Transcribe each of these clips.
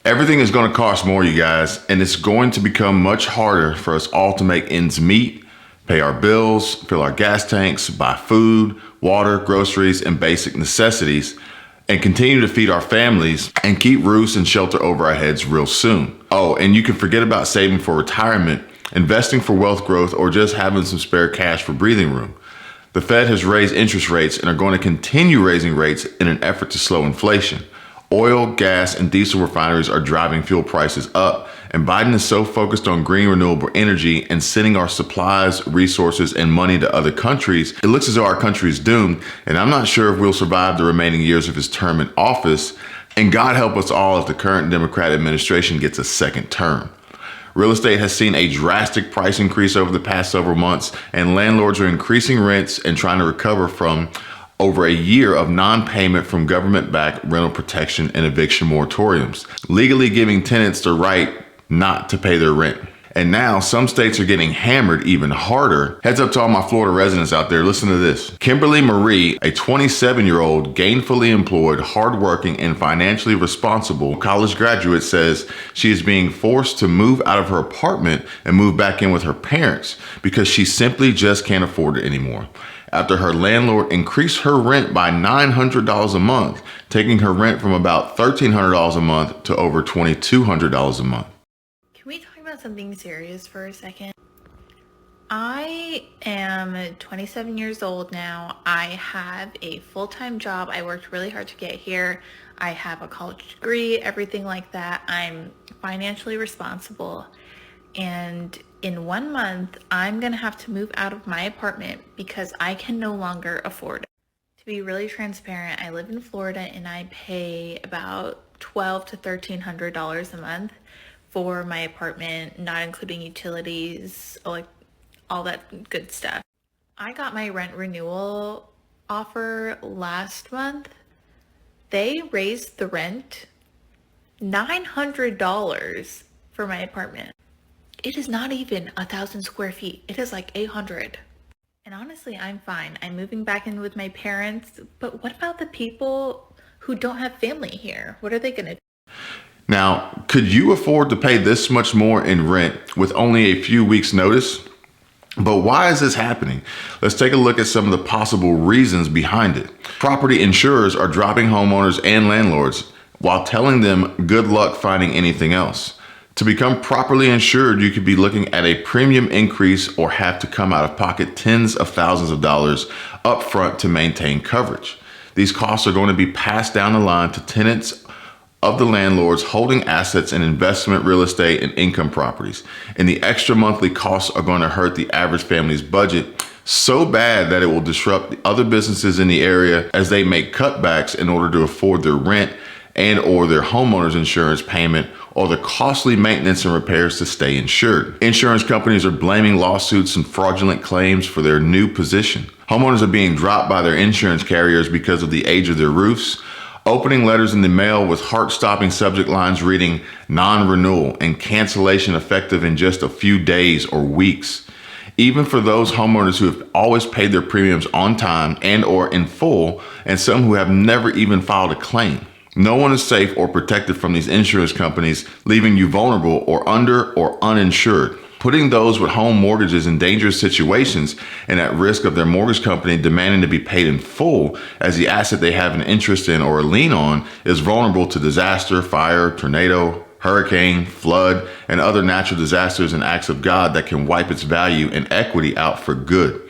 Everything is going to cost more, you guys, and it's going to become much harder for us all to make ends meet, pay our bills, fill our gas tanks, buy food, water, groceries, and basic necessities, and continue to feed our families and keep roofs and shelter over our heads real soon. Oh, and you can forget about saving for retirement, investing for wealth growth, or just having some spare cash for breathing room. The Fed has raised interest rates and are going to continue raising rates in an effort to slow inflation. Oil, gas, and diesel refineries are driving fuel prices up, and Biden is so focused on green renewable energy and sending our supplies, resources, and money to other countries, it looks as though our country is doomed, and I'm not sure if we'll survive the remaining years of his term in office, and God help us all if the current Democrat administration gets a second term. Real estate has seen a drastic price increase over the past several months, and landlords are increasing rents and trying to recover from over a year of non-payment from government-backed rental protection and eviction moratoriums, legally giving tenants the right not to pay their rent. And now some states are getting hammered even harder. Heads up to all my Florida residents out there, listen to this. Kimberly Marie, a 27-year-old, gainfully employed, hardworking, and financially responsible college graduate, says she is being forced to move out of her apartment and move back in with her parents because she simply just can't afford it anymore, after her landlord increased her rent by $900 a month, taking her rent from about $1,300 a month to over $2,200 a month. Can we talk about something serious for a second? I am 27 years old now. I have a full-time job. I worked really hard to get here. I have a college degree, everything like that. I'm financially responsible. And in 1 month, I'm gonna have to move out of my apartment because I can no longer afford it. To be really transparent, I live in Florida and I pay about $1,200 to $1,300 a month for my apartment, not including utilities, like all that good stuff. I got my rent renewal offer last month. They raised the rent $900 for my apartment. It is not even 1,000 square feet. It is like 800. And honestly, I'm fine. I'm moving back in with my parents, but what about the people who don't have family here? What are they gonna do? Now, could you afford to pay this much more in rent with only a few weeks' notice? But why is this happening? Let's take a look at some of the possible reasons behind it. Property insurers are dropping homeowners and landlords while telling them good luck finding anything else. To become properly insured, you could be looking at a premium increase or have to come out of pocket tens of thousands of dollars up front to maintain coverage. These costs are going to be passed down the line to tenants of the landlords holding assets in investment, real estate, and income properties. And the extra monthly costs are going to hurt the average family's budget so bad that it will disrupt the other businesses in the area as they make cutbacks in order to afford their rent and or their homeowner's insurance payment or the costly maintenance and repairs to stay insured. Insurance companies are blaming lawsuits and fraudulent claims for their new position. Homeowners are being dropped by their insurance carriers because of the age of their roofs, opening letters in the mail with heart-stopping subject lines reading non-renewal and cancellation effective in just a few days or weeks. Even for those homeowners who have always paid their premiums on time and or in full, and some who have never even filed a claim. No one is safe or protected from these insurance companies, leaving you vulnerable or under or uninsured, putting those with home mortgages in dangerous situations and at risk of their mortgage company demanding to be paid in full as the asset they have an interest in or a lien on is vulnerable to disaster, fire, tornado, hurricane, flood, and other natural disasters and acts of God that can wipe its value and equity out for good.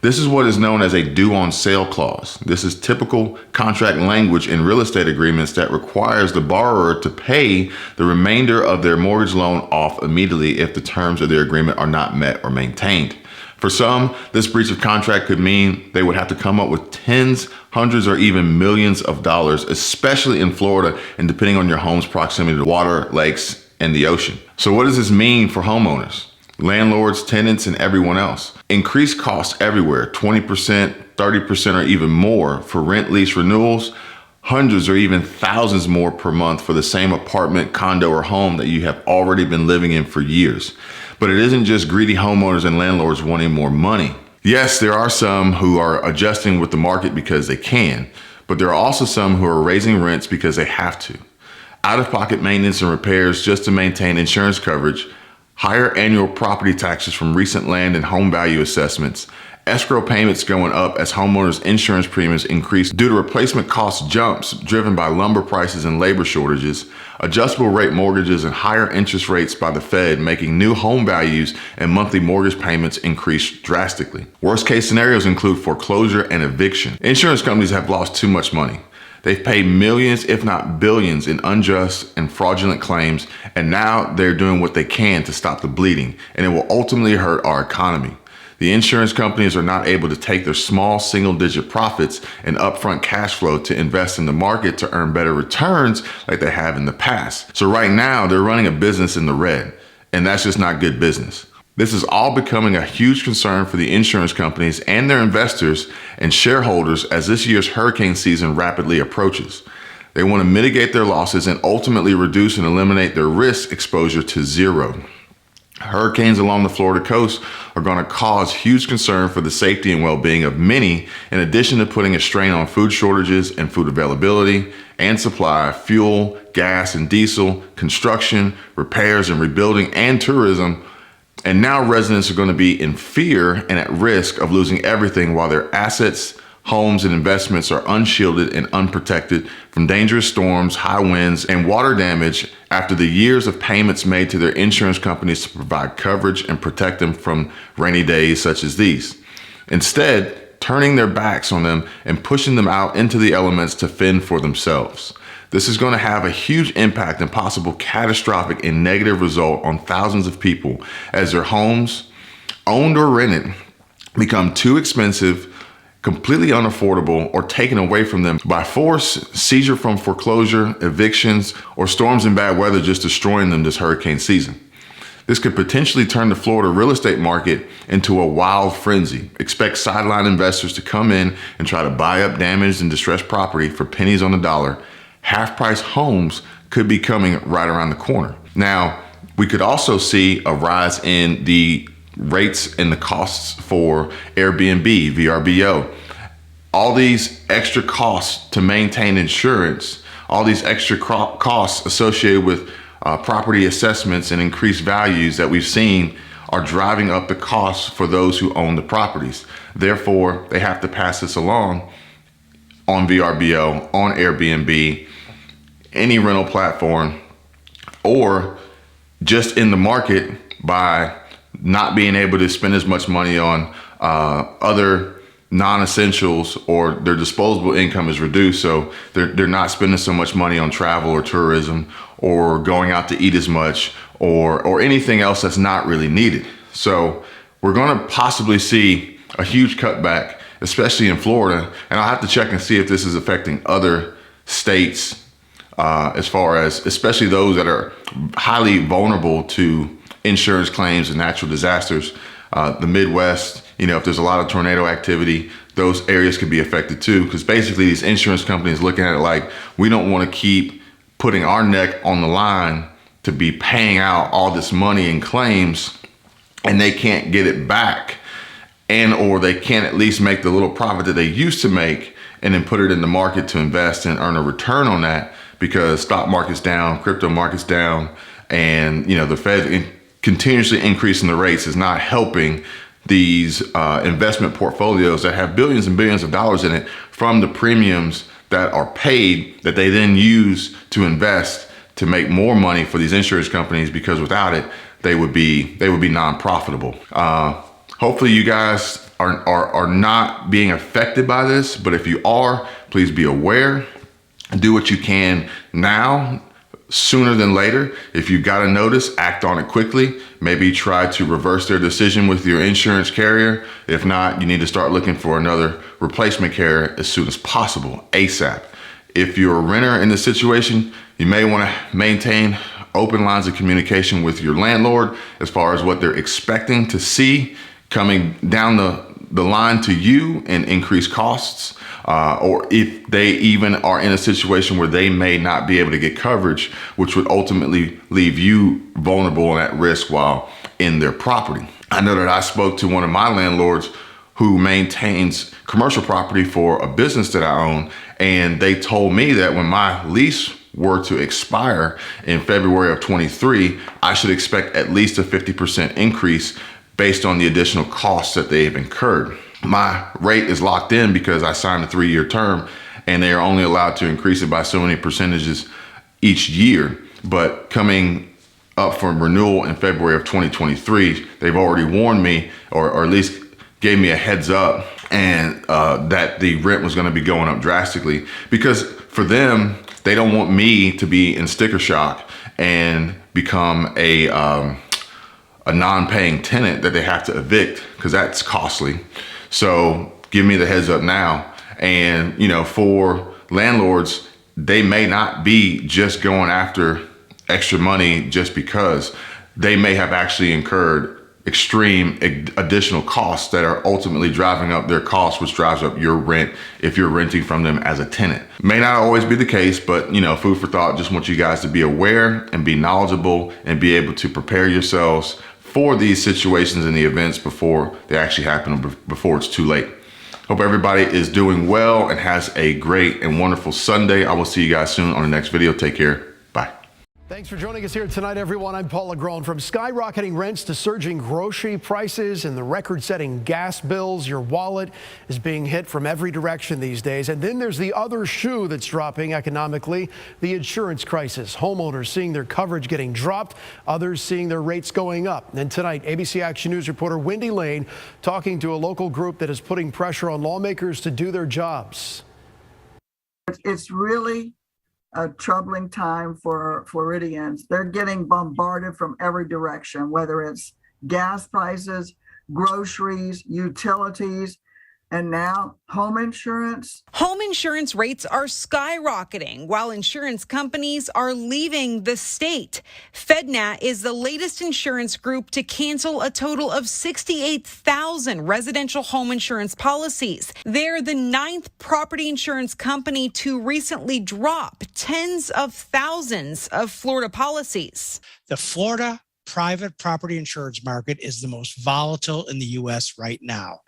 This is what is known as a due on sale clause. This is typical contract language in real estate agreements that requires the borrower to pay the remainder of their mortgage loan off immediately if the terms of their agreement are not met or maintained. For some, this breach of contract could mean they would have to come up with tens, hundreds, or even millions of dollars, especially in Florida and depending on your home's proximity to water, lakes, and the ocean. So what does this mean for homeowners, landlords, tenants, and everyone else? Increased costs everywhere, 20%, 30%, or even more for rent lease renewals, hundreds or even thousands more per month for the same apartment, condo, or home that you have already been living in for years. But it isn't just greedy homeowners and landlords wanting more money. Yes, there are some who are adjusting with the market because they can, but there are also some who are raising rents because they have to. out-of-pocket maintenance and repairs just to maintain insurance coverage, higher annual property taxes from recent land and home value assessments, escrow payments going up as homeowners' insurance premiums increase due to replacement cost jumps driven by lumber prices and labor shortages, adjustable rate mortgages and higher interest rates by the Fed making new home values and monthly mortgage payments increase drastically. Worst case scenarios include foreclosure and eviction. Insurance companies have lost too much money. They've paid millions, if not billions, in unjust and fraudulent claims, and now they're doing what they can to stop the bleeding, and it will ultimately hurt our economy. The insurance companies are not able to take their small single-digit profits and upfront cash flow to invest in the market to earn better returns like they have in the past. So right now, they're running a business in the red, and that's just not good business. This is all becoming a huge concern for the insurance companies and their investors and shareholders as this year's hurricane season rapidly approaches. They want to mitigate their losses and ultimately reduce and eliminate their risk exposure to zero. Hurricanes along the Florida coast are going to cause huge concern for the safety and well-being of many, in addition to putting a strain on food shortages and food availability and supply, fuel, gas and diesel, construction, repairs and rebuilding, and tourism. And now residents are going to be in fear and at risk of losing everything while their assets, homes, and investments are unshielded and unprotected from dangerous storms, high winds, and water damage after the years of payments made to their insurance companies to provide coverage and protect them from rainy days such as these. Instead, turning their backs on them and pushing them out into the elements to fend for themselves. This is going to have a huge impact and possible catastrophic and negative result on thousands of people as their homes, owned or rented, become too expensive, completely unaffordable, or taken away from them by force, seizure from foreclosure, evictions, or storms and bad weather just destroying them this hurricane season. This could potentially turn the Florida real estate market into a wild frenzy. Expect sideline investors to come in and try to buy up damaged and distressed property for pennies on the dollar. Half-price homes could be coming right around the corner. Now, we could also see a rise in the rates and the costs for Airbnb, VRBO. All these extra costs to maintain insurance, all these extra costs associated with property assessments and increased values that we've seen are driving up the costs for those who own the properties. Therefore, they have to pass this along on VRBO, on Airbnb, any rental platform, or just in the market by not being able to spend as much money on other non-essentials, or their disposable income is reduced, so they're not spending so much money on travel or tourism or going out to eat as much or anything else that's not really needed. So we're going to possibly see a huge cutback, especially in Florida, and I'll have to check and see if this is affecting other states as far as especially those that are highly vulnerable to insurance claims and natural disasters. The Midwest, if there's a lot of tornado activity, those areas could be affected too, because basically these insurance companies looking at it like, we don't want to keep putting our neck on the line to be paying out all this money in claims and they can't get it back, and or they can't at least make the little profit that they used to make and then put it in the market to invest and earn a return on that, because stock market's down, crypto market's down, and the Fed continuously increasing the rates is not helping these investment portfolios that have billions and billions of dollars in it from the premiums that are paid that they then use to invest to make more money for these insurance companies, because without it, they would be non-profitable. Hopefully you guys are not being affected by this, but if you are, please be aware. Do what you can now, sooner than later. If you got a notice, act on it quickly. Maybe try to reverse their decision with your insurance carrier. If not, you need to start looking for another replacement carrier as soon as possible, ASAP. If you're a renter in this situation, you may want to maintain open lines of communication with your landlord as far as what they're expecting to see coming down the line to you and increased costs. Or if they even are in a situation where they may not be able to get coverage, which would ultimately leave you vulnerable and at risk while in their property. I know that I spoke to one of my landlords who maintains commercial property for a business that I own, and they told me that when my lease were to expire in February of 23, I should expect at least a 50% increase based on the additional costs that they have incurred. My rate is locked in because I signed a 3-year term, and they are only allowed to increase it by so many percentages each year. But coming up for renewal in February of 2023, they've already warned me, or at least gave me a heads up, and that the rent was going to be going up drastically, because for them, they don't want me to be in sticker shock and become a non-paying tenant that they have to evict, because that's costly. So give me the heads up now. And for landlords, they may not be just going after extra money just because. They may have actually incurred extreme additional costs that are ultimately driving up their costs, which drives up your rent if you're renting from them as a tenant. May not always be the case, but food for thought. Just want you guys to be aware and be knowledgeable and be able to prepare yourselves for these situations and the events before they actually happen, before it's too late. Hope everybody is doing well and has a great and wonderful Sunday. I will see you guys soon on the next video. Take care. Bye. Thanks for joining us here tonight, everyone. I'm Paul LeGrone. From skyrocketing rents to surging grocery prices and the record-setting gas bills, your wallet is being hit from every direction these days. And then there's the other shoe that's dropping economically, the insurance crisis. Homeowners seeing their coverage getting dropped, others seeing their rates going up. And tonight, ABC Action News reporter Wendy Lane talking to a local group that is putting pressure on lawmakers to do their jobs. It's really a troubling time for Floridians. They're getting bombarded from every direction, whether it's gas prices, groceries, utilities, and now home insurance. Home insurance rates are skyrocketing while insurance companies are leaving the state. FedNat is the latest insurance group to cancel a total of 68,000 residential home insurance policies. They're the 9th property insurance company to recently drop tens of thousands of Florida policies. The Florida private property insurance market is the most volatile in the U.S. right now.